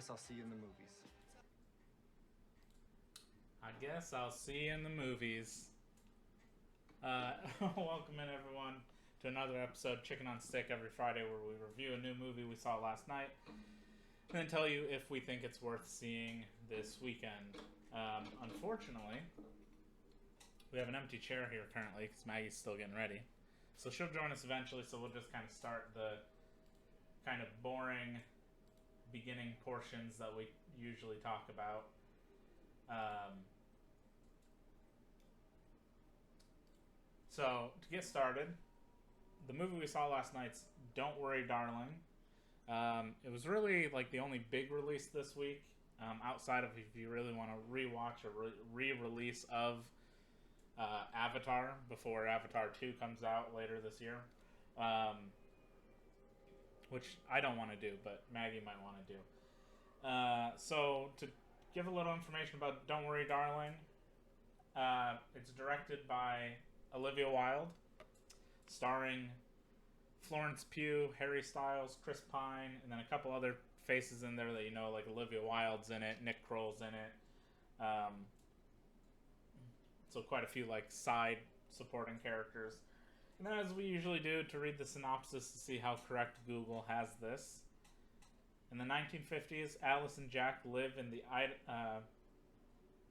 guess I'll see you in the movies. I guess I'll see you in the movies. Welcome in, everyone, to another episode of Chicken on Stick every Friday, where we review a new movie we saw last night and then tell you if we think it's worth seeing this weekend. Unfortunately, we have an empty chair here currently because Maggie's still getting ready. So she'll join us eventually, so we'll just kind of start the kind of boring beginning portions that we usually talk about. So, to get started, the movie we saw last night's Don't Worry, Darling. It was really like the only big release this week, outside of if you really want to rewatch a re-release of Avatar before Avatar 2 comes out later this year. Which I don't want to do, but Maggie might want to do. So, to give a little information about Don't Worry, Darling, it's directed by Olivia Wilde, starring Florence Pugh, Harry Styles, Chris Pine, and then a couple other faces in there that you know, like Olivia Wilde's in it, Nick Kroll's in it. So quite a few like side supporting characters. And then, as we usually do, to read the synopsis to see how correct Google has this. In the 1950s, Alice and Jack live in the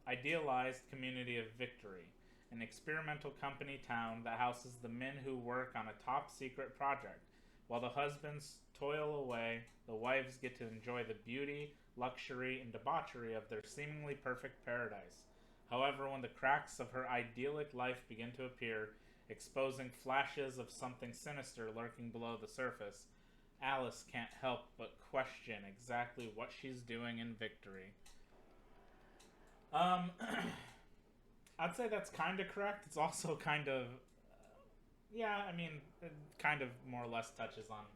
idealized community of Victory, an experimental company town that houses the men who work on a top-secret project. While the husbands toil away, the wives get to enjoy the beauty, luxury, and debauchery of their seemingly perfect paradise. However, when the cracks of her idyllic life begin to appear, exposing flashes of something sinister lurking below the surface, Alice can't help but question exactly what she's doing in Victory. I'd say that's kind of correct. It's also kind of, yeah, I mean, it kind of more or less touches on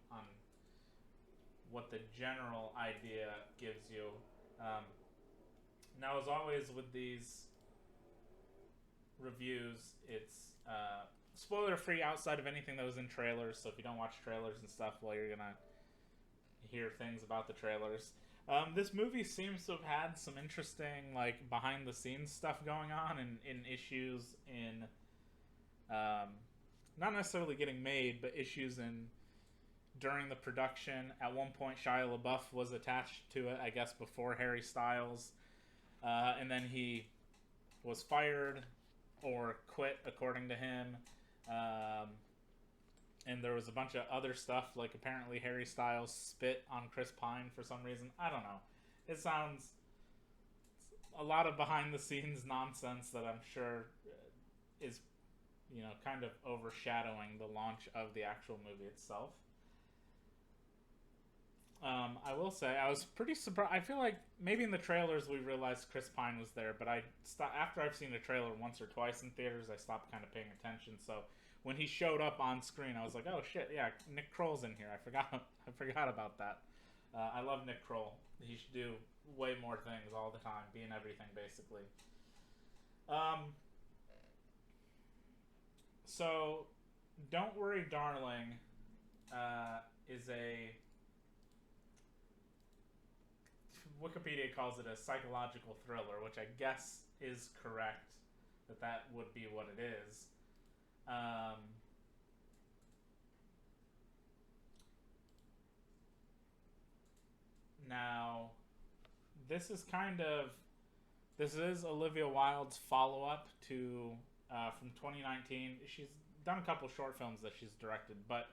what the general idea gives you. Now, as always with these reviews, it's spoiler-free outside of anything that was in trailers, so if you don't watch trailers and stuff, well, you're going to hear things about the trailers. This movie seems to have had some interesting, like, behind-the-scenes stuff going on in issues in, not necessarily getting made, but issues in during the production. At one point, Shia LaBeouf was attached to it, I guess, before Harry Styles, and then he was fired or quit, according to him. And there was a bunch of other stuff, like apparently Harry Styles spit on Chris Pine for some reason. I don't know. It sounds a lot of behind-the-scenes nonsense that I'm sure is, you know, kind of overshadowing the launch of the actual movie itself. I will say, I was pretty surprised. I feel like maybe in the trailers we realized Chris Pine was there, but after I've seen the trailer once or twice in theaters, I stopped kind of paying attention, so when he showed up on screen, I was like, "Oh shit, yeah, Nick Kroll's in here." I forgot about that. I love Nick Kroll. He should do way more things all the time, be in everything basically. So, Don't Worry, Darling, is a Wikipedia calls it a psychological thriller, which I guess is correct. That would be what it is. Now, this is Olivia Wilde's follow-up to from 2019. She's done a couple short films that she's directed, but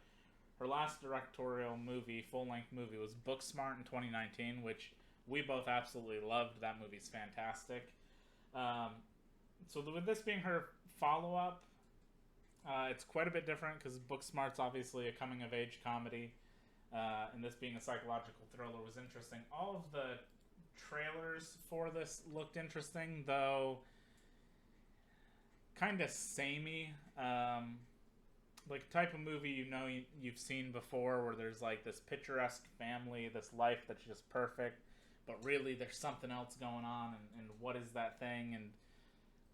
her last directorial movie, full-length movie, was Booksmart in 2019, which we both absolutely loved. That movie's fantastic. So with this being her follow-up, it's quite a bit different because Booksmart's obviously a coming-of-age comedy, and this being a psychological thriller was interesting. All of the trailers for this looked interesting, though kind of samey. Like type of movie you've seen before, where there's like this picturesque family, this life that's just perfect, but really there's something else going on, and what is that thing, and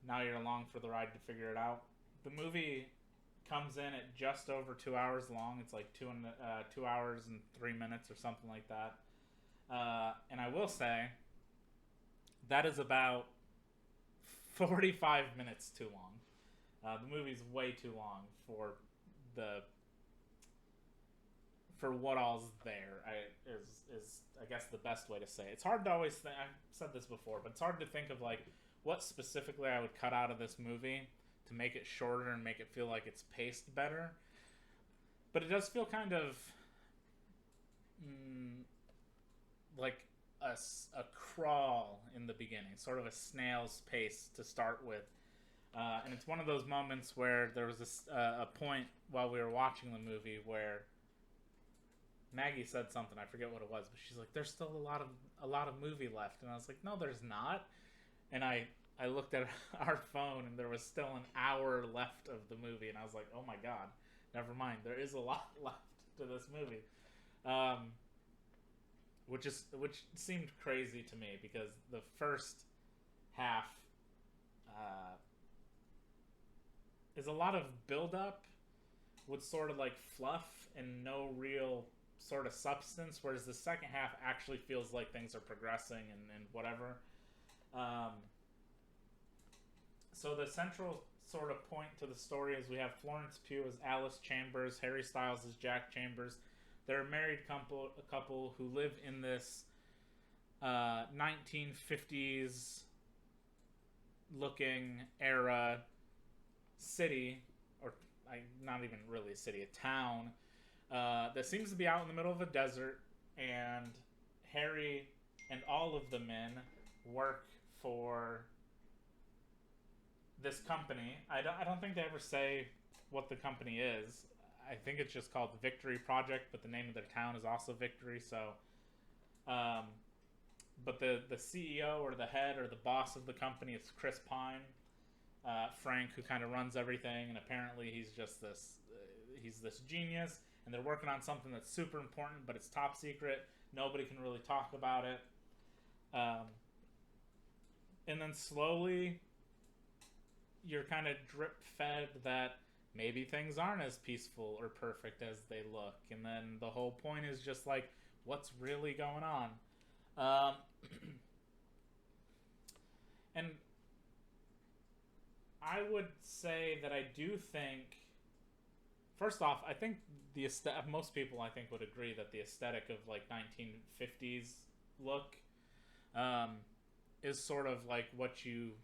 now you're along for the ride to figure it out. The movie comes in at just over 2 hours long. It's like 2 hours and 3 minutes or something like that. And I will say that is about 45 minutes too long. The movie's way too long the for what all's there. Is I guess the best way to say it. It's hard to always think. I've said this before, but it's hard to think of like what specifically I would cut out of this movie to make it shorter and make it feel like it's paced better. But it does feel kind of like a crawl in the beginning, sort of a snail's pace to start with. And it's one of those moments where there was a point while we were watching the movie where Maggie said something. I forget what it was, but she's like, "There's still a lot of movie left," and I was like, "No, there's not." And I looked at our phone, and there was still an hour left of the movie, and I was like, "Oh my god, never mind. There is a lot left to this movie," which seemed crazy to me because the first half is a lot of build up with sort of like fluff and no real sort of substance, whereas the second half actually feels like things are progressing and whatever. So the central sort of point to the story is we have Florence Pugh as Alice Chambers, Harry Styles as Jack Chambers. They're a married couple who live in this 1950s looking era city, or not even really a city, a town that seems to be out in the middle of a desert, and Harry and all of the men work for this company. I don't think they ever say what the company is. I think it's just called the Victory Project, but the name of their town is also Victory. So, but the CEO or the head or the boss of the company is Chris Pine, Frank, who kind of runs everything, and apparently he's just he's this genius, and they're working on something that's super important, but it's top secret. Nobody can really talk about it. And then slowly, you're kind of drip fed that maybe things aren't as peaceful or perfect as they look, and then the whole point is just like, what's really going on? And I would say that I do think, first off, I think most people I think would agree that the aesthetic of like 1950s look is sort of like what you,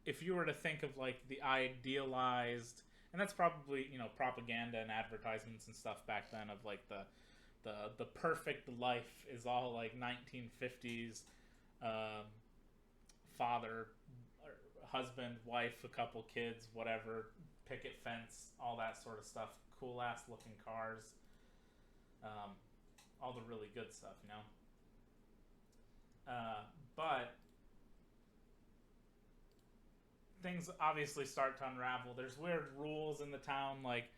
if you were to think of like the idealized, and that's probably, you know, propaganda and advertisements and stuff back then of like the perfect life is all like 1950s father, husband, wife, a couple kids, whatever, picket fence, all that sort of stuff, cool ass looking cars, all the really good stuff, you know. But things obviously start to unravel. There's weird rules in the town, like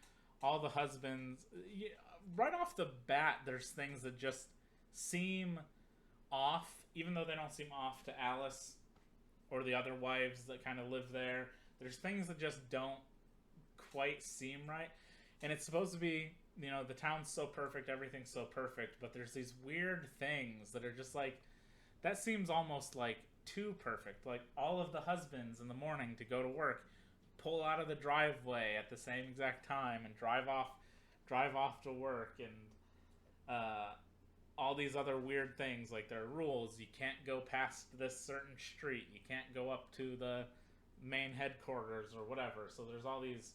all the husbands, right off the bat, there's things that just seem off, even though they don't seem off to Alice or the other wives that kind of live there. There's things that just don't quite seem right. And it's supposed to be, you know, the town's so perfect, everything's so perfect, but there's these weird things that are just like, that seems almost like too perfect. Like all of the husbands in the morning to go to work pull out of the driveway at the same exact time and drive off to work, and all these other weird things. Like there are rules. You can't go past this certain street. You can't go up to the main headquarters or whatever. So there's all these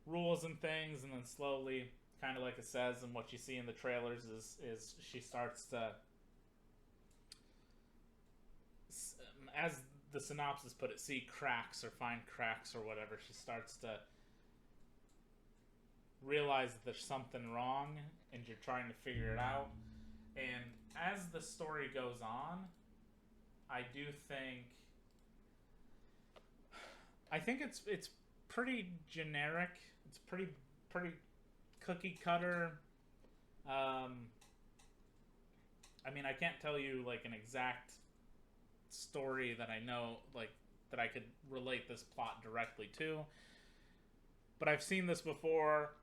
rules and things, and then slowly, kind of like it says and what you see in the trailers, is she starts to, as the synopsis put it, see cracks or find cracks or whatever. She starts to realize that there's something wrong, and you're trying to figure it out. And as the story goes on, I think it's pretty generic. It's pretty cookie cutter. I mean, I can't tell you like an exact story that I know, like that I could relate this plot directly to, but I've seen this before.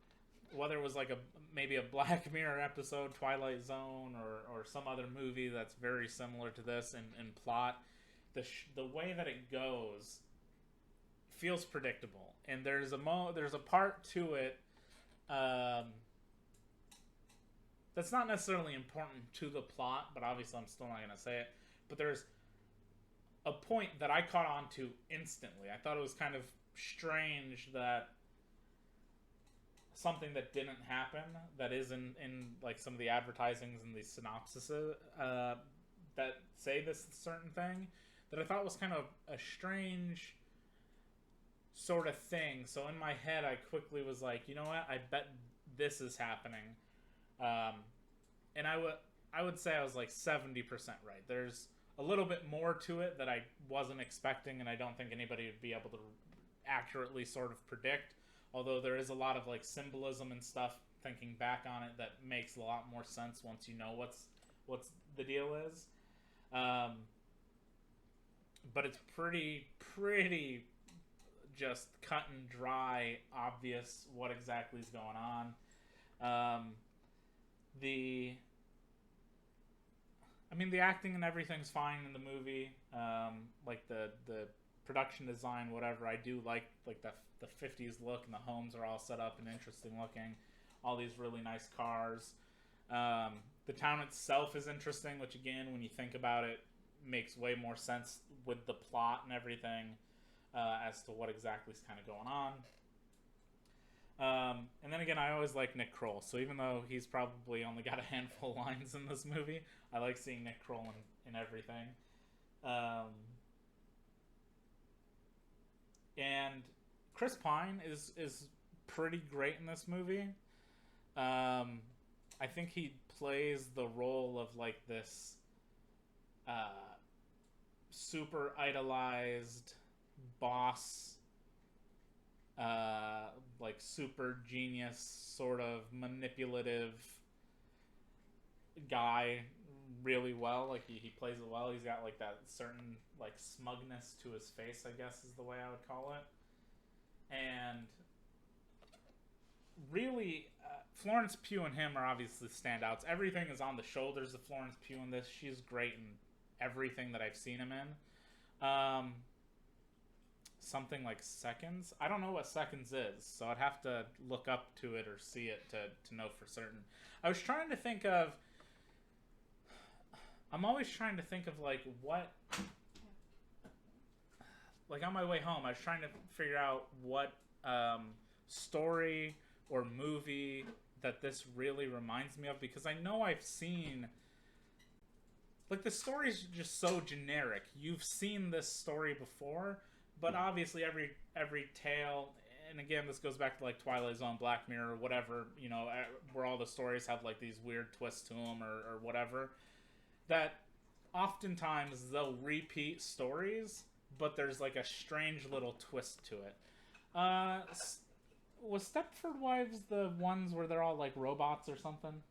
whether it was like maybe a Black Mirror episode, Twilight Zone, or some other movie that's very similar to this in plot, the way that it goes feels predictable, and there's a part to it that's not necessarily important to the plot, but obviously I'm still not going to say it. But there's a point that I caught on to instantly. I thought it was kind of strange that something that didn't happen, that is in like some of the advertisings and the synopses that say this certain thing, that I thought was kind of a strange sort of thing. So in my head, I quickly was like, you know what? I bet this is happening. And I would say I was like 70% right. There's a little bit more to it that I wasn't expecting, and I don't think anybody would be able to accurately sort of predict. Although there is a lot of like symbolism and stuff, thinking back on it, that makes a lot more sense once you know what's the deal is. But it's pretty just cut and dry, obvious what exactly is going on. The acting and everything's fine in the movie. Like the production design, whatever. I do like the 50s look, and the homes are all set up and interesting looking. All these really nice cars. The town itself is interesting, which again, when you think about it, makes way more sense with the plot and everything as to what exactly is kind of going on. And then again, I always like Nick Kroll. So even though he's probably only got a handful of lines in this movie, I like seeing Nick Kroll in everything. And Chris Pine is pretty great in this movie. I think he plays the role of like this super idolized boss, like super genius, sort of manipulative guy really well. Like he plays it well. He's got like that certain like smugness to his face, I guess is the way I would call it. And really, Florence Pugh and him are obviously standouts. Everything is on the shoulders of Florence Pugh in this. She's great in everything that I've seen him in. Something like Seconds. I don't know what Seconds is, so I'd have to look up to it or see it to know for certain. I was trying to think of... I'm always trying to think of like what... Like on my way home, I was trying to figure out what story or movie that this really reminds me of, because I know I've seen... Like, the story's just so generic. You've seen this story before, but obviously every tale, and again, this goes back to like Twilight Zone, Black Mirror, whatever, you know, where all the stories have like these weird twists to them or whatever, that oftentimes they'll repeat stories, but there's like a strange little twist to it. Was Stepford Wives the ones where they're all like robots or something?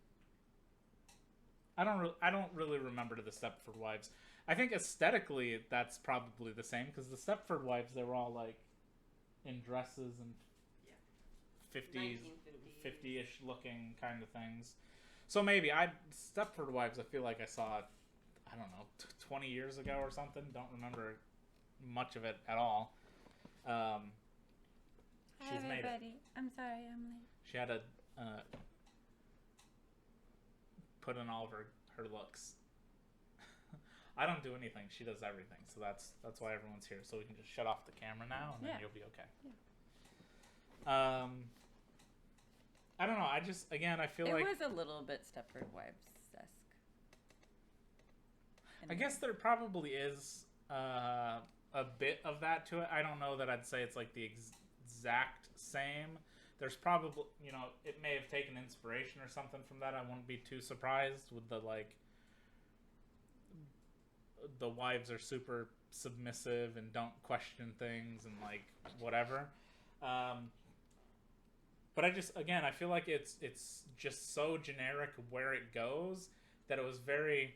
I don't really remember the Stepford Wives. I think aesthetically that's probably the same, because the Stepford Wives, they were all like in dresses and 50-ish looking kind of things. So maybe Stepford Wives, I feel like I saw it, I don't know, 20 years ago or something. Don't remember much of it at all. Hi everybody. I'm sorry, I'm late. She had to put in all of her looks. I don't do anything. She does everything. So that's why everyone's here. So we can just shut off the camera now, and then you'll be okay. Yeah. I don't know. I feel like... It was a little bit Stepford Wives-esque. I guess there probably is a bit of that to it. I don't know that I'd say it's like the exact same. There's probably, you know, it may have taken inspiration or something from that. I wouldn't be too surprised with the, like, the wives are super submissive and don't question things and, like, whatever. But I feel like it's just so generic where it goes that it was very...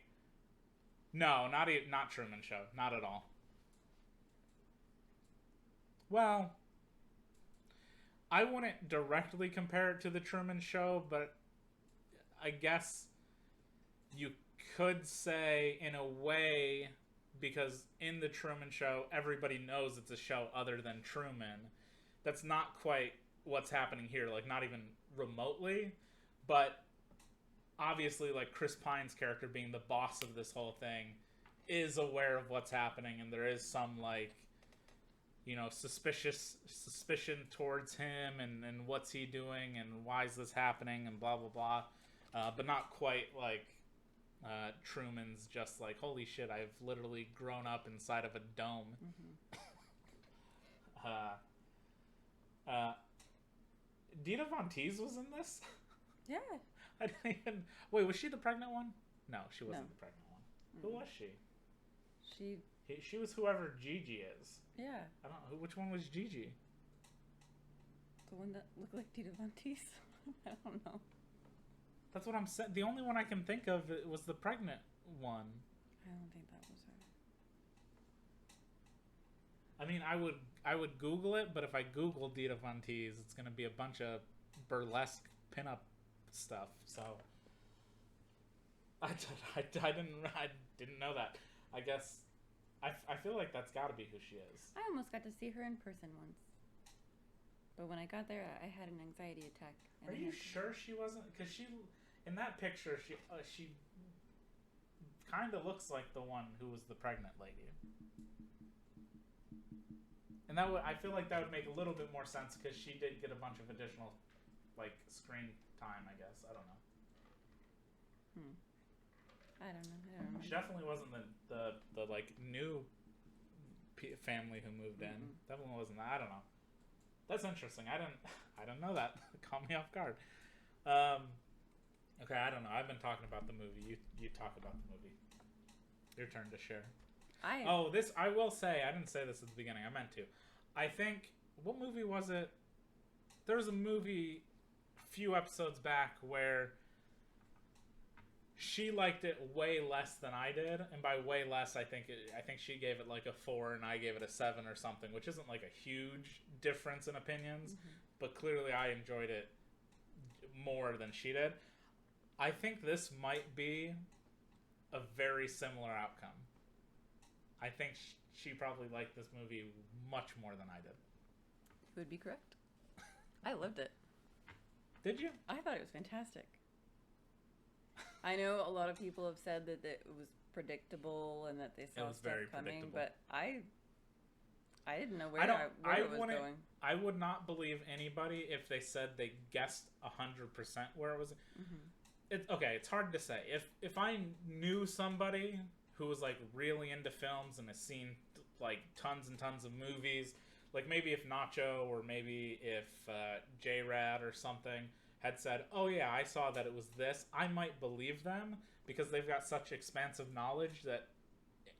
No, not Truman Show. Not at all. Well... I wouldn't directly compare it to the Truman Show, but I guess you could say in a way, because in the Truman Show, everybody knows it's a show other than Truman. That's not quite what's happening here, like not even remotely, but obviously like Chris Pine's character being the boss of this whole thing is aware of what's happening, and there is some like, you know, suspicion towards him and what's he doing and why is this happening and blah blah blah, but not quite like Truman's just like, holy shit, I've literally grown up inside of a dome. Dita Von Teese was in this? Yeah. I didn't even... Wait, was she the pregnant one? No, she wasn't No. the pregnant one. Who was she? She was whoever Gigi is. Yeah. I don't know. Which one was Gigi? The one that looked like Dita Von Teese? I don't know. That's what I'm saying. The only one I can think of was the pregnant one. I don't think that was her. I mean, I would Google it, but if I Google Dita Von Teese, it's going to be a bunch of burlesque pinup stuff. So I didn't know that. I guess I feel like that's got to be who she is. I almost got to see her in person once. But when I got there, I had an anxiety attack. Are you sure she wasn't? Because she, in that picture, she kind of looks like the one who was the pregnant lady. And that would, I feel like that would make a little bit more sense because she did get a bunch of additional, like, screen time, I guess. I don't know. I don't know. She definitely wasn't the like new family who moved in. Definitely wasn't that. I don't know. That's interesting. I don't know that. Caught me off guard. Okay, I don't know. I've been talking about the movie. You talk about the movie. Your turn to share. I will say, I didn't say this at the beginning. I meant to. I think, what movie was it? There was a movie a few episodes back where she liked it way less than I did, and by way less, I think she gave it like a 4 and I gave it a 7 or something, which isn't like a huge difference in opinions, but clearly I enjoyed it more than she did. I think this might be a very similar outcome. I think she probably liked this movie much more than I did. Would be correct. I loved it. Did you? I thought it was fantastic. I know a lot of people have said that it was predictable and that they saw stuff coming, but I didn't know where it was going. I would not believe anybody if they said they guessed 100% where it was. It's hard to say. If I knew somebody who was like really into films and has seen like tons and tons of movies, like maybe if Nacho or maybe if J-Rad or something had said, oh yeah, I saw that it was this, I might believe them because they've got such expansive knowledge that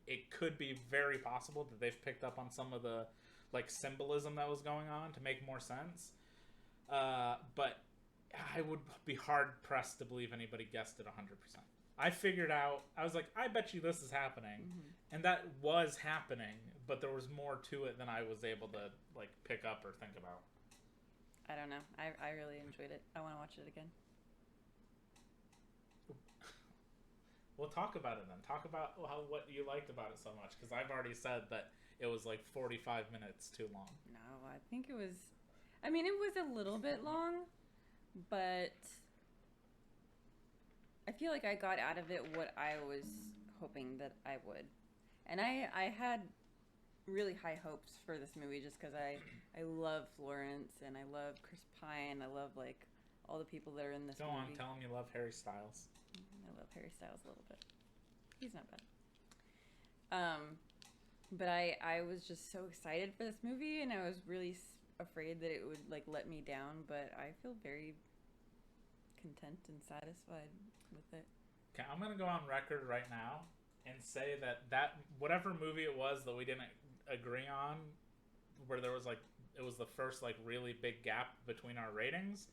it could be very possible that they've picked up on some of the like symbolism that was going on to make more sense. But I would be hard pressed to believe anybody guessed it 100%. I figured out, I was like, I bet you this is happening. And that was happening, but there was more to it than I was able to like pick up or think about. I don't know. I really enjoyed it. I want to watch it again. Well, talk about it then. Talk about what you liked about it so much, because I've already said that it was like 45 minutes too long. No, I think it was... I mean, it was a little bit long, but I feel like I got out of it what I was hoping that I would. And I had really high hopes for this movie just because I love Florence and I love Chris Pine. I love like all the people that are in this movie. Go on, tell him you love Harry Styles. I love Harry Styles a little bit. He's not bad. But I was just so excited for this movie, and I was really afraid that it would like let me down. But I feel very content and satisfied with it. Okay, I'm gonna go on record right now and say that whatever movie it was that we didn't agree on, where there was like it was the first like really big gap between our ratings.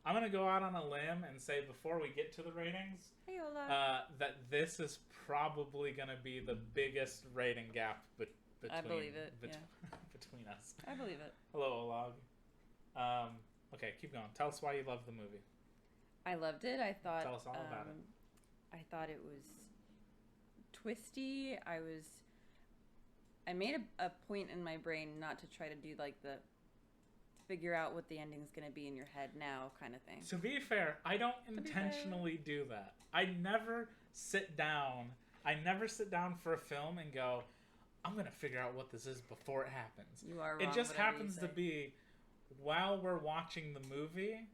I'm gonna go out on a limb and say before we get to the ratings, hey, Ola. that this is probably gonna be the biggest rating gap between. I believe it. between us. I believe it. Hello, Olag. Okay, keep going. Tell us why you love the movie. I loved it. I thought Tell us all about it. I thought it was twisty. I made a point in my brain not to try to do like the figure out what the ending's going to be in your head now kind of thing. To be fair, I don't intentionally do that. I never sit down for a film and go, I'm going to figure out what this is before it happens. You are wrong. It just happens to be while we're watching the movie,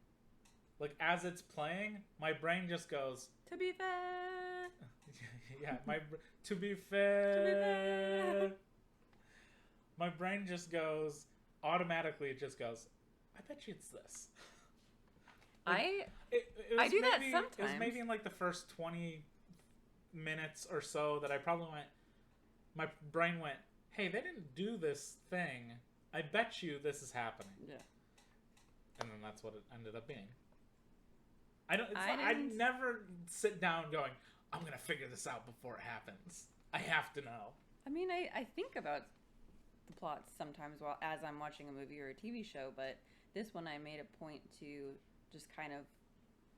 like as it's playing, my brain just goes, to be fair. Yeah, to be fair. My brain just goes, automatically it just goes, I bet you it's this. Like, I do that sometimes. It was maybe in like the first 20 minutes or so that I probably went, my brain went, hey, they didn't do this thing. I bet you this is happening. Yeah. And then that's what it ended up being. I never sit down going, I'm going to figure this out before it happens. I have to know. I mean, I think about the plots sometimes as I'm watching a movie or a TV show, but this one I made a point to just kind of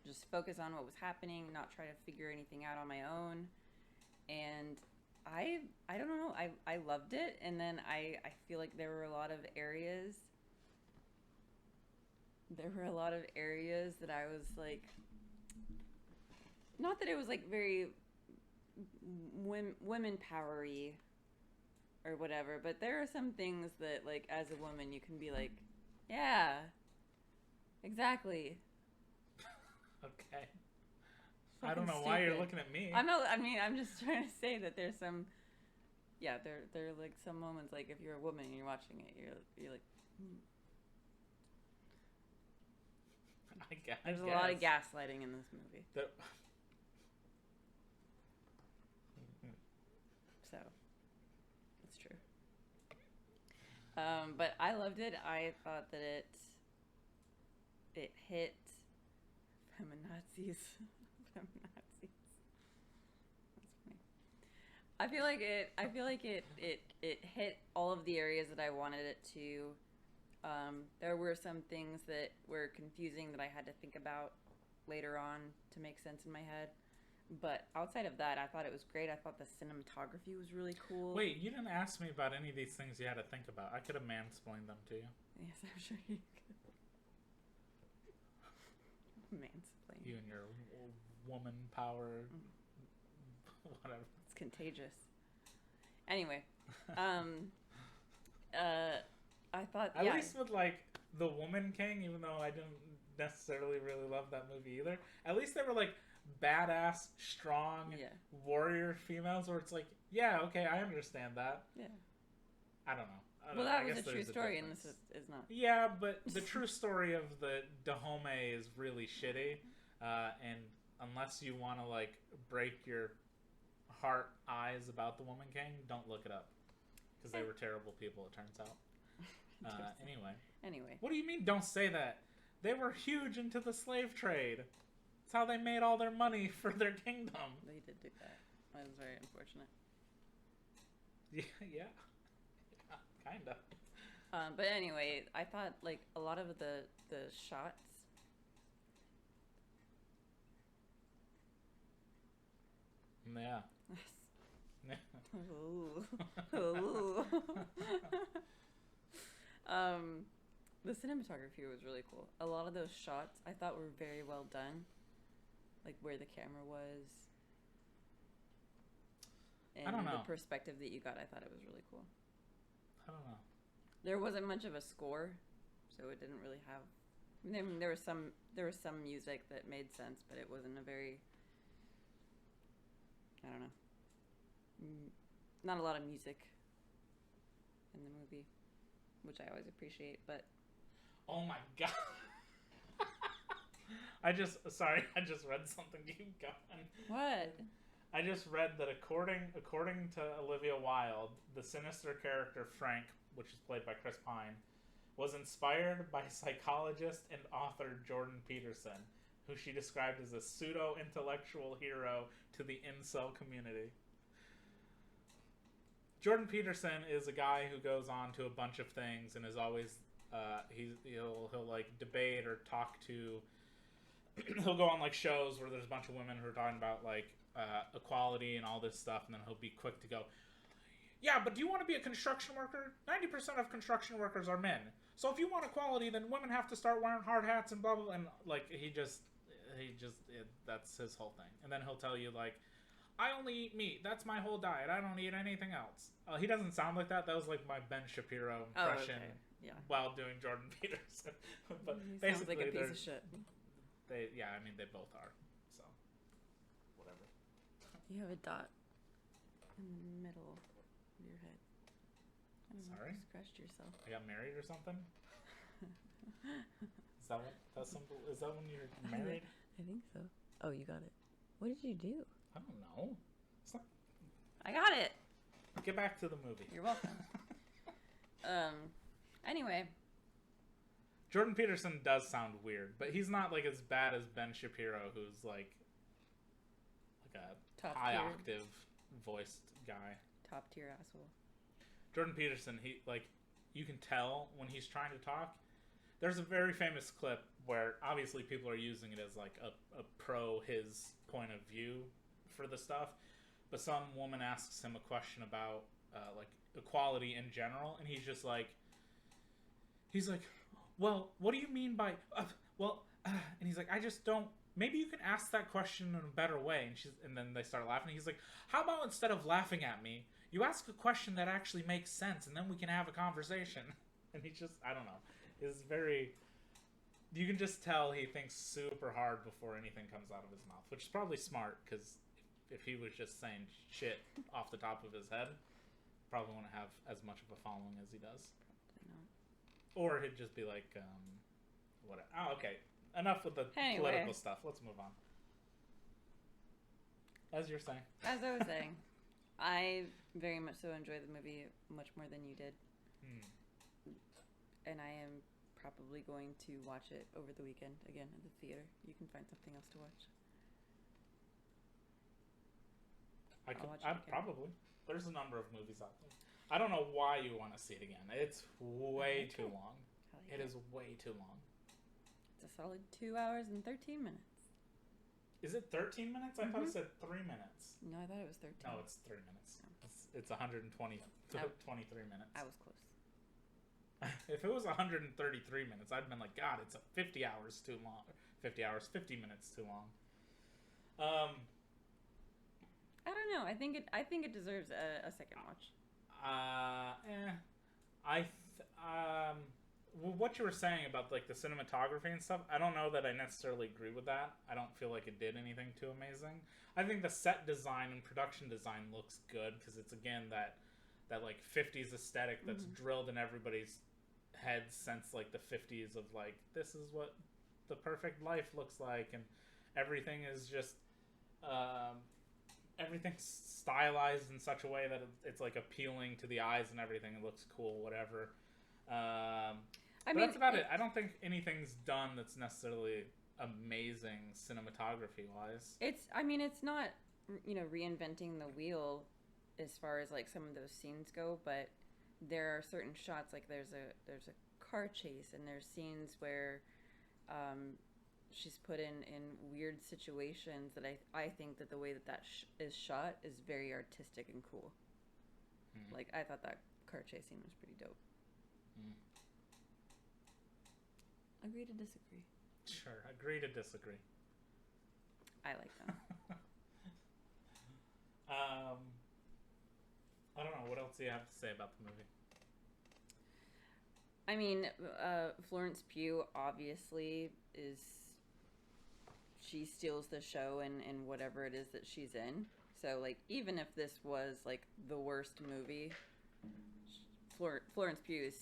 just focus on what was happening, not try to figure anything out on my own. And I don't know, I loved it, and then I feel like there were a lot of areas that I was like, not that it was like very women powery or whatever, but there are some things that like as a woman you can be like, yeah, exactly. Okay. I don't know why you're looking at me. I'm just trying to say that there's some, yeah, there are like some moments like if you're a woman and you're watching it, you're like, There's a lot of gaslighting in this movie. So, it's true. But I loved it. I thought that it hit feminazis. Feminazis. That's funny. I feel like it hit all of the areas that I wanted it to. There were some things that were confusing that I had to think about later on to make sense in my head. But outside of that, I thought it was great. I thought the cinematography was really cool. Wait, you didn't ask me about any of these things you had to think about. I could have mansplained them to you. Yes, I'm sure you could. Mansplain. You and your woman power, whatever. It's contagious. Anyway, I thought at least with like the Woman King, even though I didn't necessarily really love that movie either. At least they were like badass, strong warrior females, where it's like, yeah, okay, I understand that. Yeah. I don't know. Well, that was a true story, and this is not. Yeah, but the true story of the Dahomey is really shitty, and unless you want to like break your heart eyes about the Woman King, don't look it up, because they were terrible people. It turns out. Anyway. What do you mean? Don't say that. They were huge into the slave trade. It's how they made all their money for their kingdom. They did do that. That was very unfortunate. Yeah. Kind of. But anyway, I thought like a lot of the shots. Yeah. Ooh. Ooh. The cinematography was really cool. A lot of those shots I thought were very well done. Like where the camera was. And I don't know. The perspective that you got, I thought it was really cool. I don't know. There wasn't much of a score, so it didn't really have. I mean, there was some music that made sense, but it wasn't a very. I don't know. Not a lot of music in the movie, which I always appreciate, but. Oh my god! I just read something. Keep going. What? I just read that according to Olivia Wilde, the sinister character Frank, which is played by Chris Pine, was inspired by psychologist and author Jordan Peterson, who she described as a pseudo-intellectual hero to the incel community. Jordan Peterson is a guy who goes on to a bunch of things and is always He'll like debate or talk to. He'll go on like shows where there's a bunch of women who are talking about like equality and all this stuff, and then he'll be quick to go, yeah, but do you want to be a construction worker? 90% of construction workers are men. So if you want equality, then women have to start wearing hard hats and blah blah. And like that's his whole thing. And then he'll tell you like, I only eat meat. That's my whole diet. I don't eat anything else. He doesn't sound like that. That was like my Ben Shapiro impression Yeah. while doing Jordan Peterson. But He sounds basically, like a piece of shit. they both are. So whatever. You have a dot in the middle of your head. I don't know, Sorry? you scratched yourself. I got married or something? Is that what? That's simple. Is that when you're married? I think so. Oh, you got it. What did you do? I don't know. It's not... I got it. Get back to the movie. You're welcome. Anyway. Jordan Peterson does sound weird, but he's not like as bad as Ben Shapiro, who's like a Top high tier. octave voiced guy. Top tier asshole. Jordan Peterson, he like you can tell when he's trying to talk. There's a very famous clip where obviously people are using it as like a pro his point of view for the stuff, but some woman asks him a question about like equality in general, and he's like, well, what do you mean by and he's like, I just don't. Maybe you can ask that question in a better way. And then they start laughing. He's like, how about instead of laughing at me, you ask a question that actually makes sense, and then we can have a conversation. And he just, I don't know, is very. You can just tell he thinks super hard before anything comes out of his mouth, which is probably smart, because if he was just saying shit off the top of his head, probably wouldn't have as much of a following as he does. Probably not. Or he'd just be like, whatever. Oh, okay. Enough with the political stuff. Let's move on. As you're saying. As I was saying, I very much so enjoyed the movie much more than you did. And I am probably going to watch it over the weekend again at the theater. You can find something else to watch. Probably. There's a number of movies out there. I don't know why you want to see it again. It's way too long. It is way too long. It's a solid 2 hours and 13 minutes. Is it 13 minutes? I thought it said 3 minutes. No, I thought it was 13. No, it's 3 minutes. It's 123 minutes. I was close. If it was 133 minutes, I'd been like, God, it's 50 hours too long. 50 hours, 50 minutes too long. I don't know. I think it deserves a second watch. What you were saying about like the cinematography and stuff, I don't know that I necessarily agree with that. I don't feel like it did anything too amazing. I think the set design and production design looks good because it's again that like 50s aesthetic that's drilled in everybody's heads since like the 50s of like, this is what the perfect life looks like, and everything is just everything's stylized in such a way that it's like appealing to the eyes and everything. It looks cool, whatever. But that's about it. I don't think anything's done that's necessarily amazing cinematography wise. It's not, reinventing the wheel as far as like some of those scenes go, but there are certain shots, like there's a car chase, and there's scenes where she's put in weird situations that I think that the way that is shot is very artistic and cool. Like, I thought that car chase scene was pretty dope. Agree to disagree. Sure, agree to disagree. I like them. I don't know. What else do you have to say about the movie? I mean, Florence Pugh obviously she steals the show in whatever it is that she's in. So, like, even if this was, like, the worst movie, Florence Pugh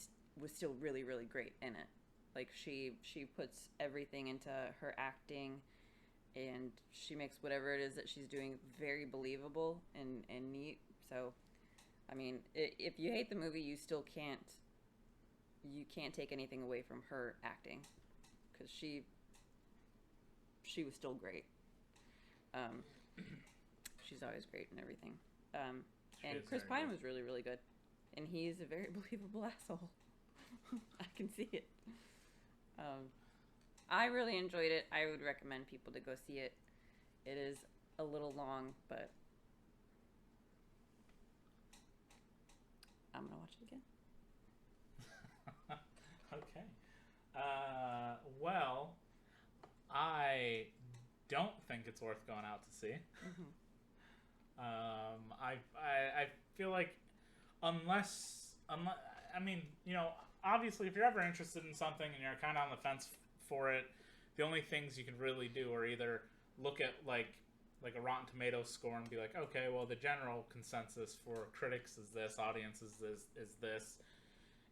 was still really, really great in it. Like, she puts everything into her acting, and she makes whatever it is that she's doing very believable and neat. So, I mean, if you hate the movie, you still can't take anything away from her acting, because she was still great. She's always great and everything. And Chris Pine was really, really good, and he's a very believable asshole. I can see it. I really enjoyed it. I would recommend people to go see it. It is a little long, but I'm gonna watch it again. Okay. Well, I don't think it's worth going out to see. I feel like unless I mean, obviously, if you're ever interested in something and you're kind of on the fence for it, the only things you can really do are either look at like a Rotten Tomatoes score and be like, okay, well, the general consensus for critics is this, audiences is this,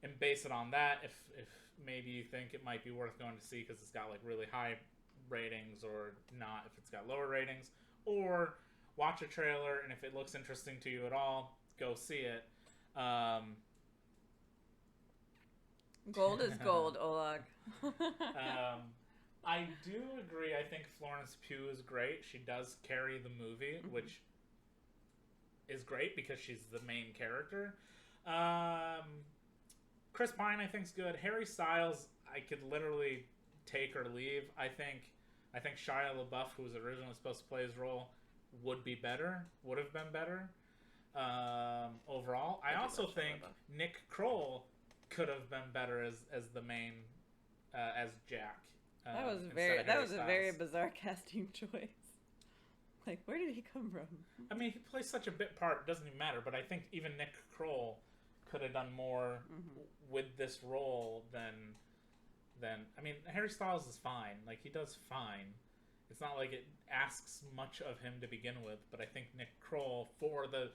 and base it on that. If maybe you think it might be worth going to see because it's got like really high ratings, or not if it's got lower ratings, or watch a trailer, and if it looks interesting to you at all, go see it. Gold is gold, Oleg. I do agree. I think Florence Pugh is great. She does carry the movie, which is great because she's the main character. Chris Pine, I think, is good. Harry Styles, I could literally take or leave. I think Shia LaBeouf, who was originally supposed to play his role, would have been better. Overall, I also think Nick Kroll could have been better as the main as Jack. That was a very bizarre casting choice. Like, where did he come from? I mean, he plays such a bit part; it doesn't even matter. But I think even Nick Kroll could have done more with this role than. I mean, Harry Styles is fine. Like, he does fine. It's not like it asks much of him to begin with. But I think Nick Kroll, for the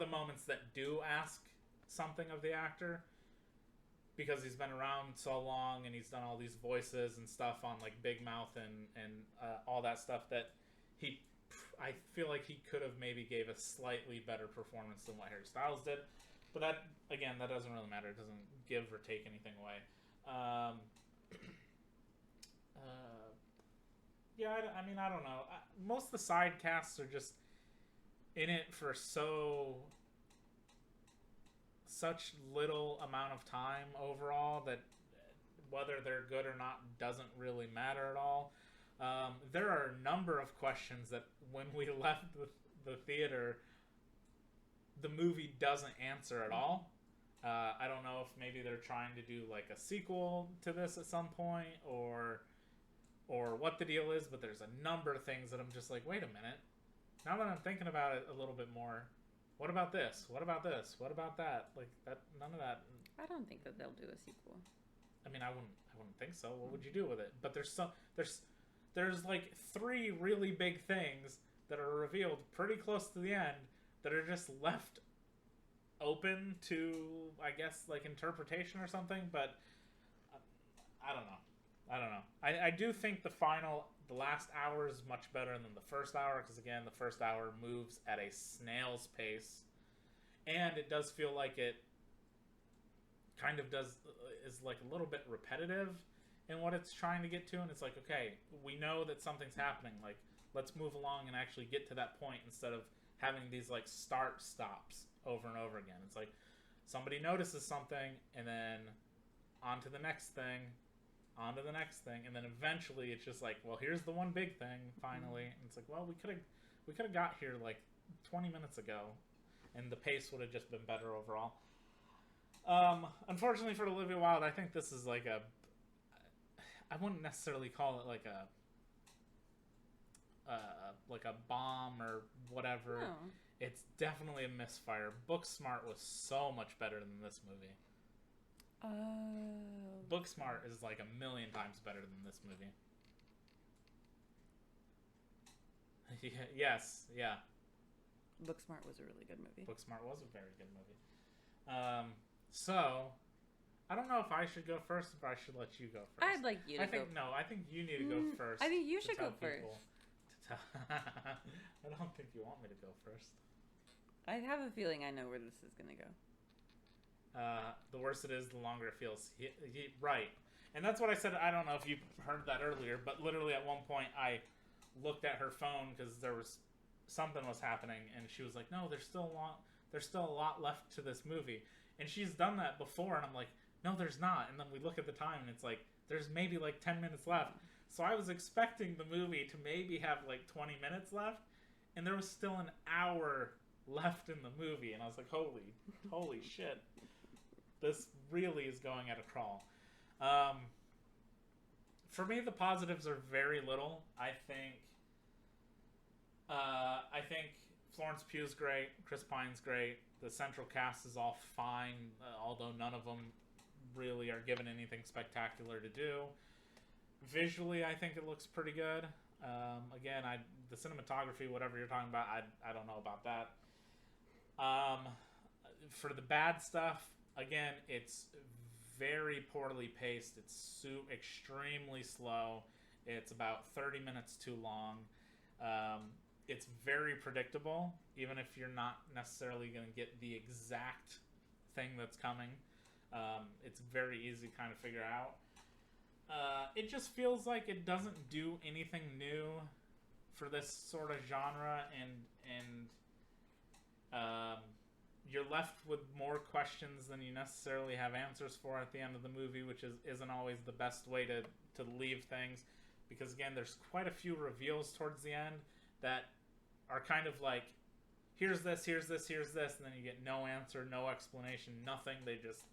moments that do ask something of the actor, because he's been around so long and he's done all these voices and stuff on like Big Mouth and all that stuff, that I feel like he could have maybe gave a slightly better performance than what Harry Styles did. But that doesn't really matter. It doesn't give or take anything away. Yeah, I mean, I don't know. Most of the side casts are just in it for such little amount of time overall that whether they're good or not doesn't really matter at all. There are a number of questions that when we left the theater, the movie doesn't answer at all. I don't know if maybe they're trying to do like a sequel to this at some point, or what the deal is, but there's a number of things that I'm just like, wait a minute. Now that I'm thinking about it a little bit more, what about this? What about this? What about that? Like that, none of that. I don't think that they'll do a sequel. I mean, I wouldn't think so. What would you do with it? But there's like 3 really big things that are revealed pretty close to the end that are just left open to, I guess, like interpretation or something. But I don't know. I do think the last hour is much better than the first hour, because again, the first hour moves at a snail's pace, and it does feel like it kind of is like a little bit repetitive in what it's trying to get to, and it's like, okay, we know that something's happening, like let's move along and actually get to that point instead of having these like start stops over and over again. It's like somebody notices something and then on to the next thing, and then eventually it's just like, well, here's the one big thing finally, and it's like, well, we could have got here like 20 minutes ago, and the pace would have just been better overall. Unfortunately for Olivia Wilde, I think this is like I wouldn't necessarily call it like a bomb or whatever. No. It's definitely a misfire. Booksmart was so much better than this movie. Oh. Booksmart is like 1,000,000 times better than this movie. Yes, yeah. Booksmart was a really good movie. Booksmart was a very good movie. So, I don't know if I should go first or if I should let you go first. I'd like you to go. No, I think you need to go first. I think you should go first. I don't think you want me to go first. I have a feeling I know where this is going to go. The worse it is, the longer it feels. Right. And that's what I said. I don't know if you heard that earlier, but literally at one point I looked at her phone because something was happening, and she was like, no, there's still a lot left to this movie. And she's done that before, and I'm like, no, there's not. And then we look at the time and it's like, there's maybe like 10 minutes left. So I was expecting the movie to maybe have like 20 minutes left, and there was still an hour left in the movie. And I was like, holy shit. This really is going at a crawl. For me, the positives are very little. I think Florence Pugh's great. Chris Pine's great. The central cast is all fine, although none of them really are given anything spectacular to do. Visually, I think it looks pretty good. Again, the cinematography, whatever you're talking about, I don't know about that. For the bad stuff, again, it's very poorly paced. It's extremely slow. It's about 30 minutes too long. It's very predictable, even if you're not necessarily going to get the exact thing that's coming. It's very easy to kind of figure out. It just feels like it doesn't do anything new for this sort of genre, and you're left with more questions than you necessarily have answers for at the end of the movie, which isn't always the best way to leave things, because again, there's quite a few reveals towards the end that are kind of like, here's this, here's this, here's this, and then you get no answer, no explanation, nothing. They just,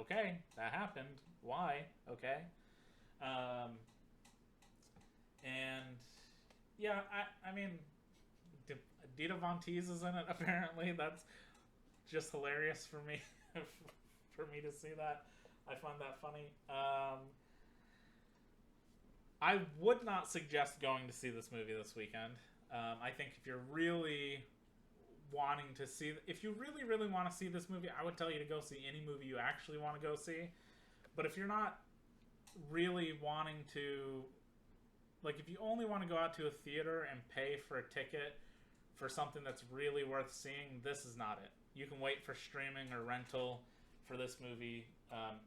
okay, that happened. Why? Okay. And yeah, I mean, Dita Von Teese is in it, apparently. That's just hilarious for me, for me to see that. I find that funny. I would not suggest going to see this movie this weekend. I think if you're really wanting to see, if you really, really want to see this movie, I would tell you to go see any movie you actually want to go see. But if you're not really wanting to, like, if you only want to go out to a theater and pay for a ticket for something that's really worth seeing, this is not it. You can wait for streaming or rental for this movie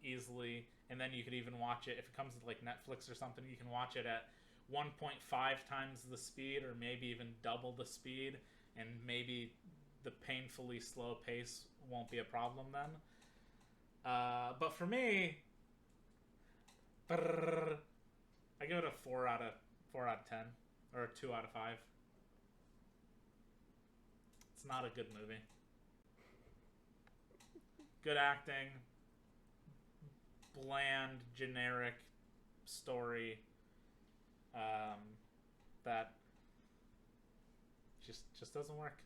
easily, and then you could even watch it, if it comes with like Netflix or something, you can watch it at 1.5 times the speed, or maybe even double the speed, and maybe the painfully slow pace won't be a problem then. But for me, I give it a 4 out of 10, or a 2 out of 5. It's not a good movie. Good acting, bland, generic story that just doesn't work.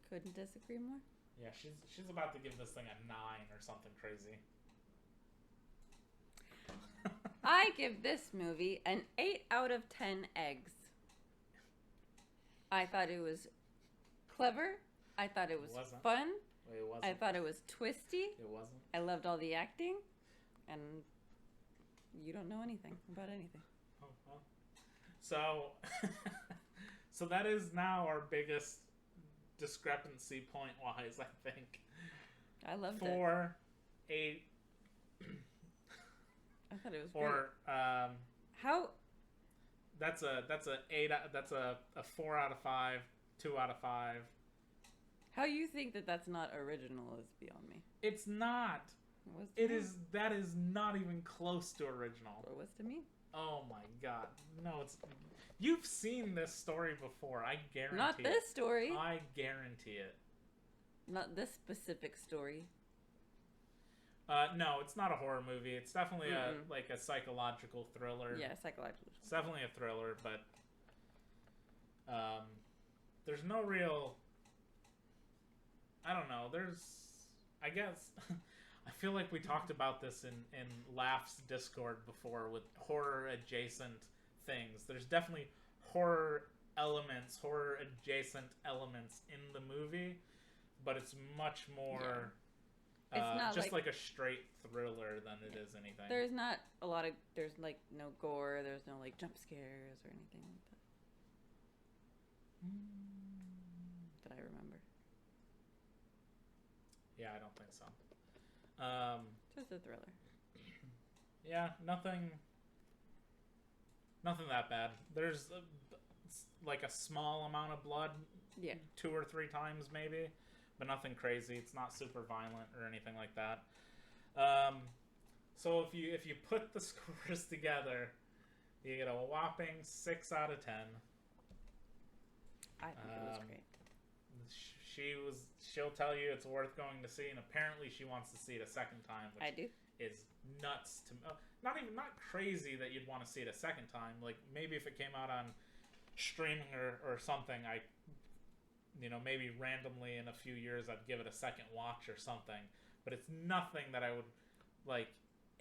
Couldn't disagree more. Yeah, she's about to give this thing a 9 or something crazy. I give this movie an 8 out of 10 eggs. I thought it was clever. I thought it was fun. Wait, it wasn't. I thought it was twisty. It wasn't. I loved all the acting. And you don't know anything about anything. Oh, well. So that is now our biggest discrepancy point-wise, I think. I loved 4, 8... I thought it was great. Or how? That's a 8. That's a 4 out of 5, 2 out of 5. How you think that's not original is beyond me. It's not. It is. That is not even close to original. What was to me? Oh my god! No, it's. You've seen this story before. I guarantee. Not this story. I guarantee it. Not this specific story. No, it's not a horror movie. It's definitely a psychological thriller. Yeah, psychological. It's definitely a thriller, but there's no real. I don't know. I guess, I feel like we talked about this in Laugh's Discord before with horror adjacent things. There's definitely horror adjacent elements in the movie, but it's much more. Yeah. It's not just like a straight thriller than it is anything. There's not a lot of, there's like no gore, there's no like jump scares or anything like that. That I remember. Yeah, I don't think so. Just a thriller. Yeah, nothing that bad. There's like a small amount of blood. Yeah. 2 or 3 times maybe. But nothing crazy. It's not super violent or anything like that. So if you put the scores together, you get a whopping 6 out of 10. I think it was great. She'll tell you it's worth going to see, and apparently she wants to see it a second time, which I do. is nuts to me. Not crazy that you'd want to see it a second time. Like maybe if it came out on streaming or something, maybe randomly in a few years I'd give it a second watch or something. But it's nothing that I would like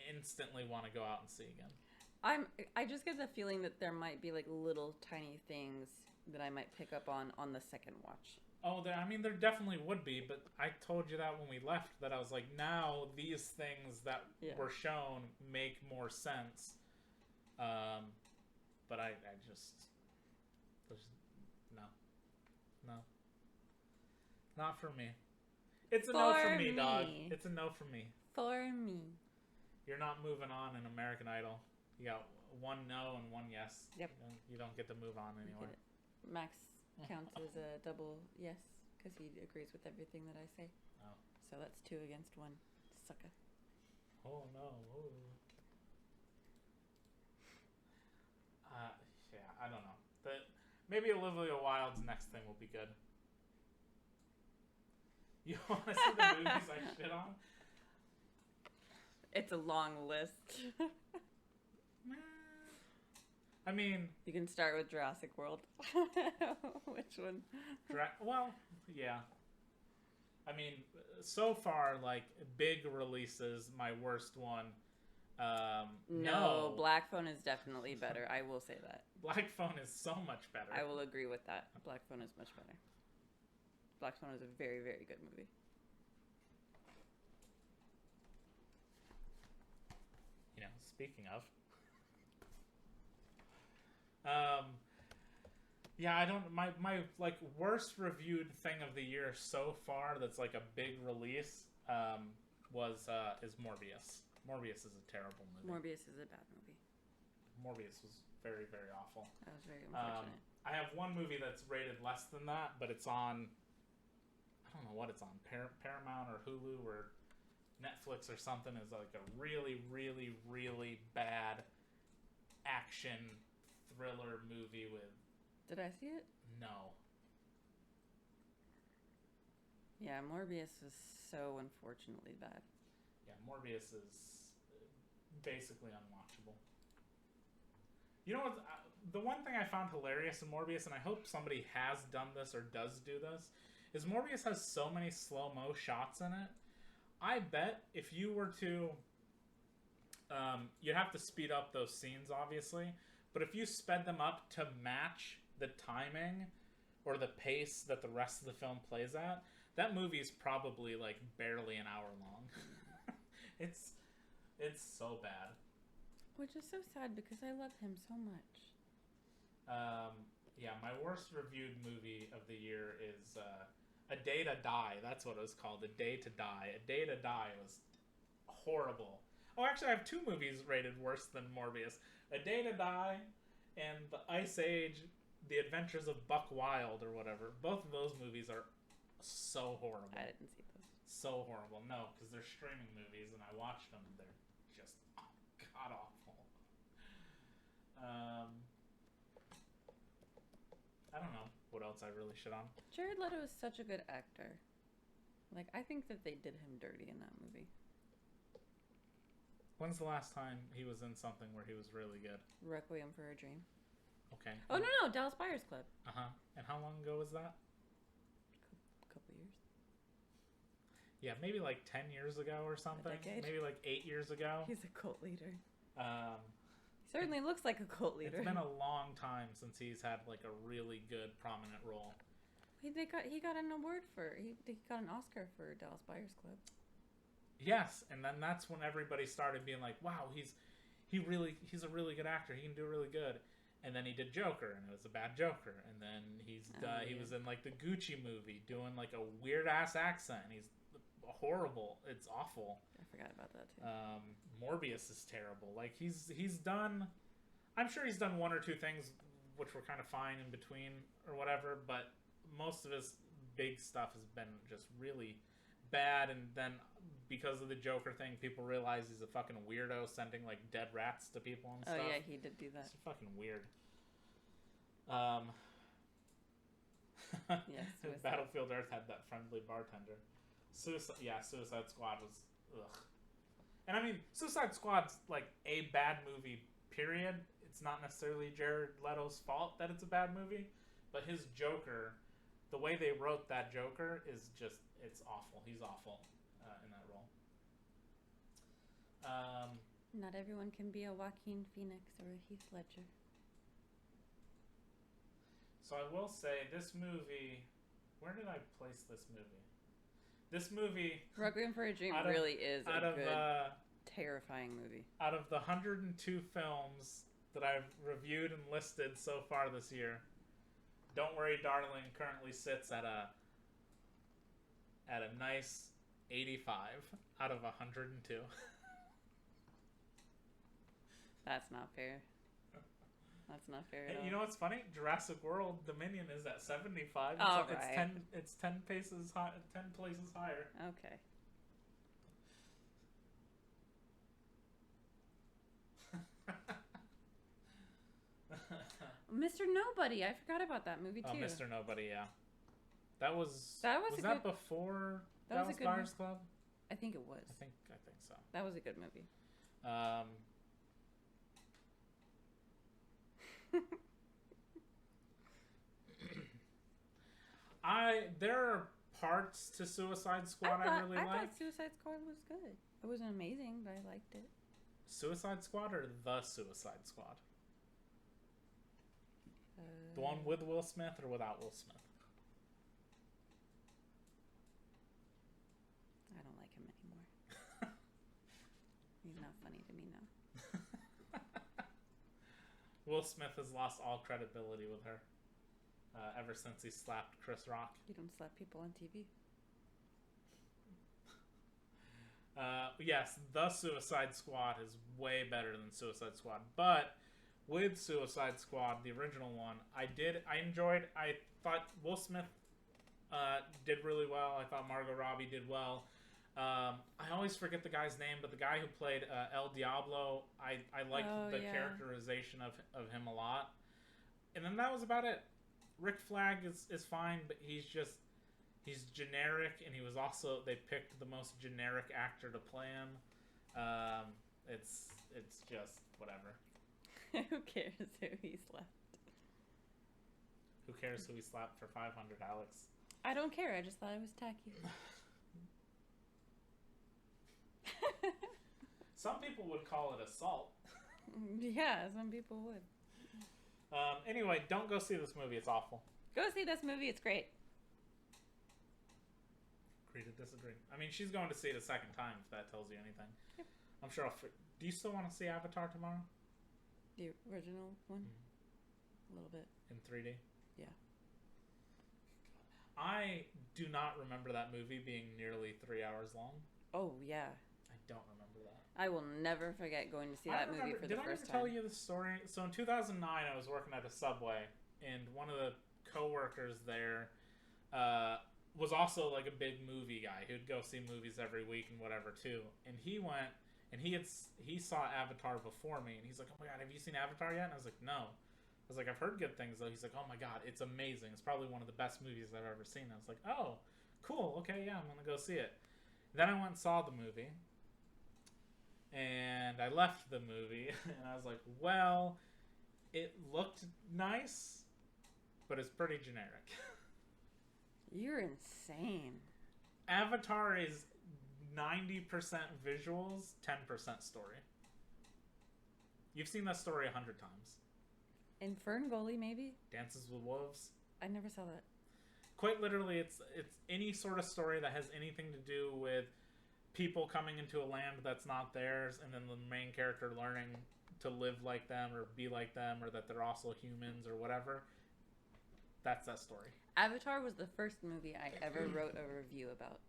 instantly want to go out and see again. I just get the feeling that there might be like little tiny things that I might pick up on the second watch. Oh, there definitely would be, but I told you that when we left, that I was like, now these things that were shown make more sense. But I just, there's, no. Not for me. It's a no for me, dog. It's a no for me. For me. You're not moving on in American Idol. You got one no and one yes. Yep. You don't get to move on anywhere. Max counts as a double yes because he agrees with everything that I say. Oh. So that's 2 against 1. Sucker. Oh no. Ooh. Yeah, I don't know. Maybe Olivia Wilde's next thing will be good. You want to see the movies I shit on? It's a long list. I mean, you can start with Jurassic World. Which one? Well, yeah. I mean, so far, like big releases, my worst one. No, Black Phone is definitely better. I will say that. Black Phone is so much better. I will agree with that. Black Phone is much better. Black Phone is a very, very good movie. Speaking of. Yeah, I don't. My like worst reviewed thing of the year so far that's like a big release is Morbius. Morbius is a terrible movie. Morbius is a bad movie. Morbius was very, very awful. That was very unfortunate. I have one movie that's rated less than that, but it's on. I don't know what it's on. Paramount or Hulu or Netflix or something. Is like a really, really, really bad action thriller movie with. Did I see it? No. Yeah, Morbius is so unfortunately bad. Yeah, Morbius is basically unwatchable. You know what? The one thing I found hilarious in Morbius, and I hope somebody has done this or does do this, is Morbius has so many slow-mo shots in it. I bet if you were to... you'd have to speed up those scenes, obviously. But if you sped them up to match the timing or the pace that the rest of the film plays at, that movie's probably like barely an hour long. It's so bad. Which is so sad because I love him so much. Yeah, my worst reviewed movie of the year is A Day to Die. That's what it was called, A Day to Die. A Day to Die was horrible. Oh, actually, I have 2 movies rated worse than Morbius. A Day to Die and The Ice Age, The Adventures of Buck Wild or whatever. Both of those movies are so horrible. I didn't see those. So horrible. No, because they're streaming movies and I watched them. They're just god-awful. I don't know what else I really shit on. Jared Leto is such a good actor. Like, I think that they did him dirty in that movie. When's the last time he was in something where he was really good? Requiem for a Dream. Okay. Oh, no, Dallas Buyers Club. Uh-huh. And how long ago was that? A couple years. Yeah, maybe like 10 years ago or something. Maybe like 8 years ago. He's a cult leader. He certainly looks like a cult leader. It's been a long time since he's had like a really good prominent role. He got an award for he got an Oscar for Dallas Buyers Club. Yes, and then that's when everybody started being like, "Wow, he's a really good actor. He can do really good." And then he did Joker, and it was a bad Joker. And then he was in like the Gucci movie doing like a weird ass accent. And he's horrible. It's awful. I forgot about that too. Morbius is terrible. Like he's done. I'm sure he's done 1 or 2 things which were kind of fine in between or whatever, but most of his big stuff has been just really bad, and then because of the Joker thing, people realize he's a fucking weirdo sending like dead rats to people and stuff. Oh yeah, he did do that. It's fucking weird. Yes, Battlefield Earth had that friendly bartender. Suicide Squad was ugh. And I mean, Suicide Squad's like a bad movie, period. It's not necessarily Jared Leto's fault that it's a bad movie, but his Joker, the way they wrote that Joker is just, it's awful. He's awful in that role. Not everyone can be a Joaquin Phoenix or a Heath Ledger. So I will say, this movie, where did I place this movie? This movie, Requiem for a Dream really is a good, terrifying movie. Out of the 102 films that I've reviewed and listed so far this year, Don't Worry Darling currently sits at a nice 85 out of 102. That's not fair. That's not fair at all. You know what's funny? Jurassic World Dominion is at 75. Oh, it's, right. It's 10 places higher. Okay. Mr. Nobody. I forgot about that movie too. Oh, Mr. Nobody, yeah. That was before Dallas Buyers Club? I think it was. I think so. That was a good movie. There are parts to Suicide Squad I really like. I thought Suicide Squad was good. It wasn't amazing, but I liked it. Suicide Squad or The Suicide Squad? The one with Will Smith or without Will Smith? I don't like him anymore. He's not funny to me now. Will Smith has lost all credibility with her ever since he slapped Chris Rock. You don't slap people on TV. Yes, The Suicide Squad is way better than Suicide Squad, but with Suicide Squad, the original one, I enjoyed. I thought Will Smith did really well. I thought Margot Robbie did well. I always forget the guy's name, but the guy who played El Diablo, I liked the characterization of him a lot. And then that was about it. Rick Flag is fine, but he's generic, and he was also, they picked the most generic actor to play him. It's just whatever. Who cares who he slapped? Who cares who he slapped for 500, Alex? I don't care. I just thought it was tacky. Some people would call it assault. Yeah, some people would. Anyway, don't go see this movie. It's awful. Go see this movie. It's great. Agree to disagree. I mean, she's going to see it a second time, if that tells you anything. Yep. I'm sure do you still want to see Avatar tomorrow? The original one? A little bit. In 3D? Yeah. I do not remember that movie being nearly 3 hours long. Oh, yeah. I don't remember that. I will never forget going to see that movie for the first time. Did I ever tell you the story? So in 2009, I was working at a Subway, and one of the co-workers there was also like a big movie guy. He would go see movies every week and whatever too. And he went, and he saw Avatar before me, and he's like, "Oh my god, have you seen Avatar yet?" And I was like, "No." I was like, "I've heard good things though." He's like, "Oh my god, it's amazing. It's probably one of the best movies I've ever seen." I was like, "Oh, cool. Okay, yeah, I'm gonna go see it." Then I went and saw the movie, and I left the movie, and I was like, "Well, it looked nice, but it's pretty generic." You're insane. Avatar is 90% visuals, 10% story. You've seen that story 100 times. In Ferngully, maybe? Dances with Wolves. I never saw that. Quite literally, it's any sort of story that has anything to do with people coming into a land that's not theirs, and then the main character learning to live like them or be like them, or that they're also humans or whatever. That's that story. Avatar was the first movie I ever wrote a review about.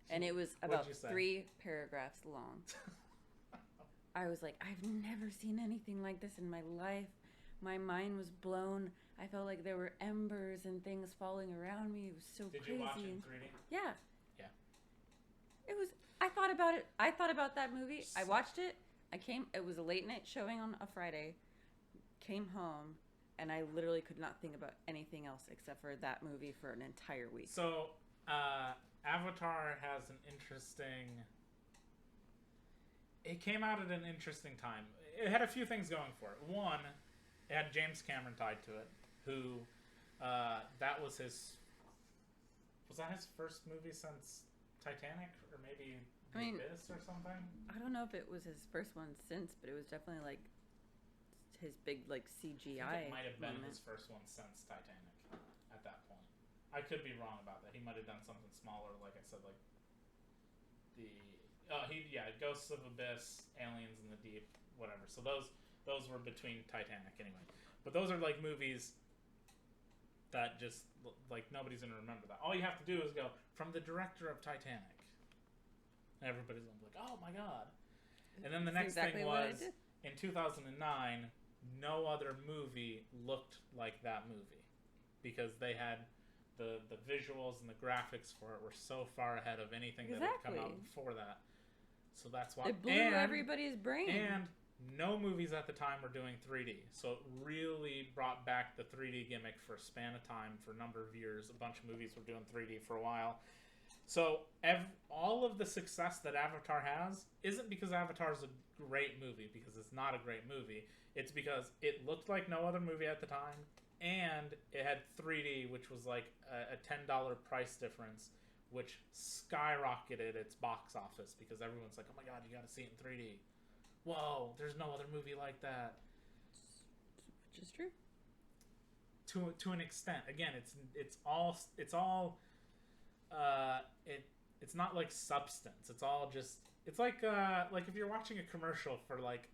And it was about 3 paragraphs long. I was like, I've never seen anything like this in my life. My mind was blown. I felt like there were embers and things falling around me. It was so crazy. Did you watch it in 3D? Yeah. Yeah. It was. I thought about it. I thought about that movie. I watched it. It was a late night showing on a Friday. Came home, and I literally could not think about anything else except for that movie for an entire week. So, Avatar has an interesting. It came out at an interesting time. It had a few things going for it. One, it had James Cameron tied to it, who, that was his. Was that his first movie since Titanic, or maybe The Abyss or something? I don't know if it was his first one since, but it was definitely like his big like CGI. I think it might have been moment. his first one since Titanic. At that point, I could be wrong about that. He might have done something smaller, like I said, like the Ghosts of Abyss, Aliens in the Deep, whatever. So those were between Titanic anyway. But those are like movies that just like nobody's gonna remember that. All you have to do is go from the director of Titanic. And everybody's gonna be like, oh my god. And then the next exactly thing what I was did. in 2009, no other movie looked like that movie because they had the visuals and the graphics for it were so far ahead of anything that had come out before that. So that's why it blew everybody's brain. And no movies at the time were doing 3D, so it really brought back the 3D gimmick for a span of time. For a number of years, a bunch of movies were doing 3D for a while. So all of the success that Avatar has isn't because Avatar is a great movie, because it's not a great movie. It's because it looked like no other movie at the time, and it had 3D, which was like a $10 price difference, which skyrocketed its box office because everyone's like, oh my god, you gotta see it in 3D. Whoa, there's no other movie like that. Which is true. To an extent. Again, it's not like substance. It's all just, it's like if you're watching a commercial for like,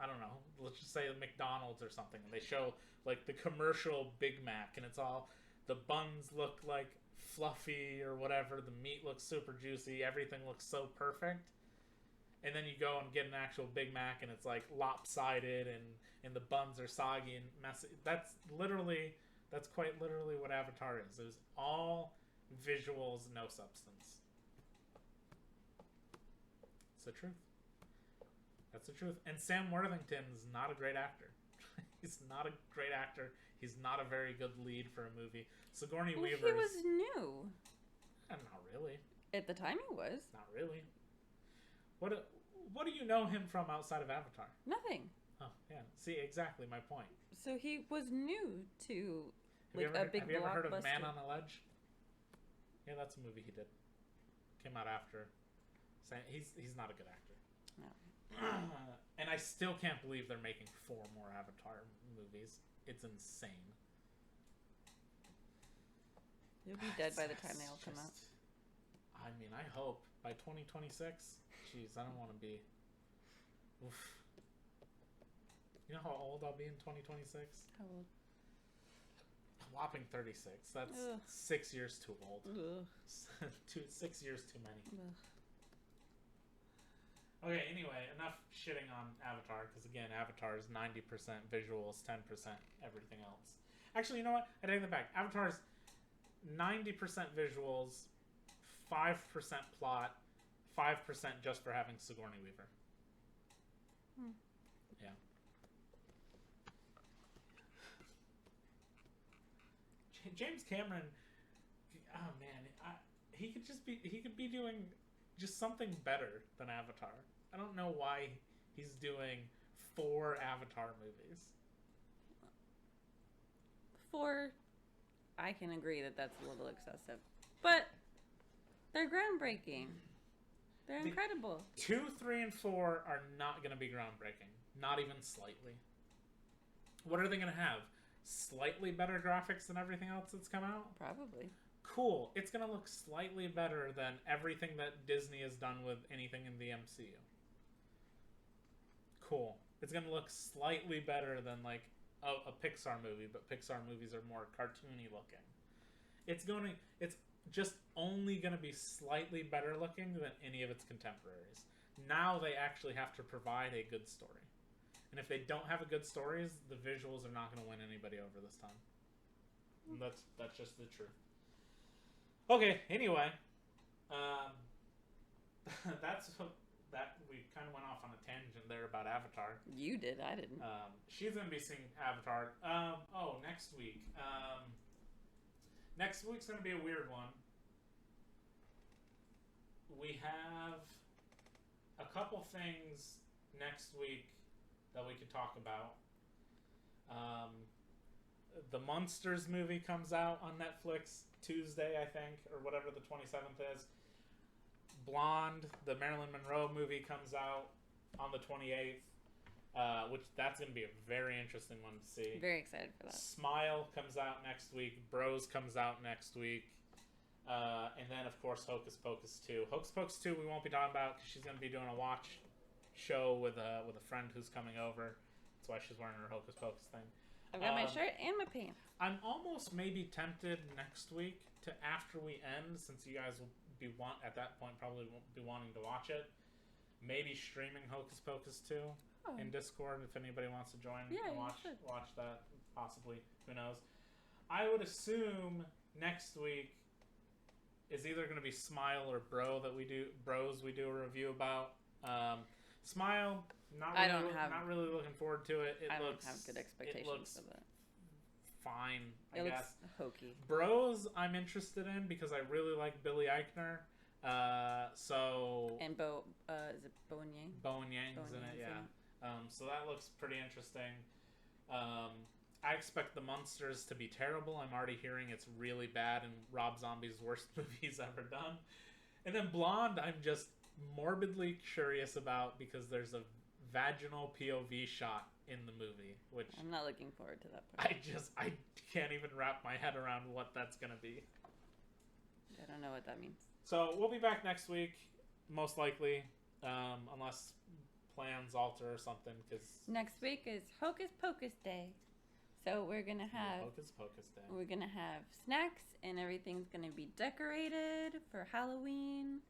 I don't know, let's just say McDonald's or something, and they show like the commercial Big Mac, and it's all, the buns look like fluffy or whatever, the meat looks super juicy, everything looks so perfect, and then you go and get an actual Big Mac and it's like lopsided and the buns are soggy and messy. That's quite literally what Avatar is. It was all visuals, no substance. It's the truth. That's the truth. And Sam Worthington's not a great actor. He's not a great actor. He's not a very good lead for a movie. Sigourney Weaver. He was new. Not really. At the time, he was. Not really. What do you know him from outside of Avatar? Nothing. Oh, yeah. See, exactly my point. So he was new to Have you ever heard of blockbuster. Man on a Ledge? Yeah, that's a movie he did. Came out after. He's not a good actor. No. And I still can't believe they're making 4 more Avatar movies. It's insane. He'll be dead by the time they all come out. I mean, I hope by 2026. Jeez, I don't want to be. Oof. You know how old I'll be in 2026? How old? A whopping 36. That's Ugh. 6 years too old. Ugh. 6 years too many. Ugh. Okay, anyway, enough shitting on Avatar, because again, Avatar is 90% visuals, 10% everything else. Actually, you know what? I take that back. Avatar is 90% visuals, 5% plot, 5% just for having Sigourney Weaver. Yeah. James Cameron, oh man, he could be doing just something better than Avatar. I don't know why he's doing 4 Avatar movies. 4, I can agree that that's a little excessive, but they're groundbreaking. They're incredible. 2, 3, and 4 are not going to be groundbreaking. Not even slightly. What are they going to have? Slightly better graphics than everything else that's come out? Probably. Cool. It's going to look slightly better than everything that Disney has done with anything in the MCU. Cool. It's going to look slightly better than like a Pixar movie, but Pixar movies are more cartoony looking. It's just only going to be slightly better looking than any of its contemporaries. Now they actually have to provide a good story. And if they don't have a good stories, the visuals are not going to win anybody over this time. And that's just the truth. Okay, anyway. that we kind of went off on a tangent there about Avatar. You did. I didn't. She's gonna be seeing Avatar. Next week. Next week's gonna be a weird one. We have a couple things next week that we could talk about. The Monsters movie comes out on Netflix Tuesday, I think, or whatever the 27th is. Blonde, the Marilyn Monroe movie, comes out on the 28th, which that's going to be a very interesting one to see. Very excited for that. Smile comes out next week. Bros comes out next week. And then, of course, Hocus Pocus 2. Hocus Pocus 2 we won't be talking about because she's going to be doing a watch show with a friend who's coming over. That's why she's wearing her Hocus Pocus thing. I've got my shirt and my pants. I'm almost maybe tempted next week to, after we end, since you guys will be at that point probably won't be wanting to watch it, maybe streaming Hocus Pocus 2 in Discord if anybody wants to join and watch that, possibly. Who knows? I would assume next week is either going to be Smile or Bros we do a review about. Smile, not really looking forward to it. I don't have good expectations of it. Fine, I guess. It guess. looks hokey. Bros, I'm interested in because I really like Billy Eichner. And is it Bowen Yang? Bowen Yang's in it, yeah. So that looks pretty interesting. I expect The Munsters to be terrible. I'm already hearing it's really bad and Rob Zombie's worst movie he's ever done. And then Blonde, I'm just morbidly curious about because there's a vaginal POV shot in the movie, which I'm not looking forward to that part. I can't even wrap my head around what that's gonna be. I don't know what that means. So we'll be back next week, most likely, unless plans alter or something. Because next week is Hocus Pocus Day, so we're gonna have Hocus Pocus Day. We're gonna have snacks and everything's gonna be decorated for Halloween,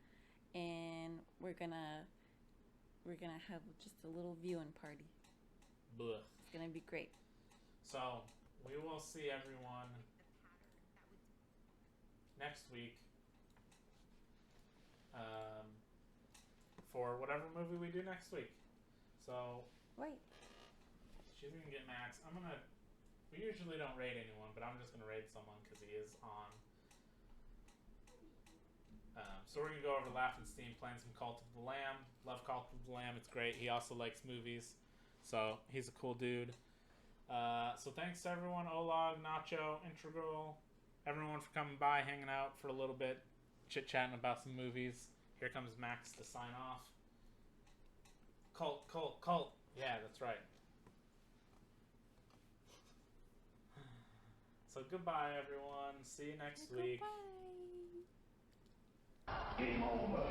and we're gonna have just a little viewing party. Blech. It's gonna be great. So we will see everyone next week for whatever movie we do next week. So wait, she's gonna get Max. We usually don't raid anyone, but I'm just gonna raid someone because he is on. So we're gonna go over Laufenstein playing some Cult of the Lamb. Love Cult of the Lamb. It's great. He also likes movies, so he's a cool dude. So thanks to everyone, Olag, Nacho, Integral, everyone for coming by, hanging out for a little bit, chit-chatting about some movies. Here comes Max to sign off. Cult. Yeah, that's right. So goodbye, everyone. See you next week. Goodbye. Game over.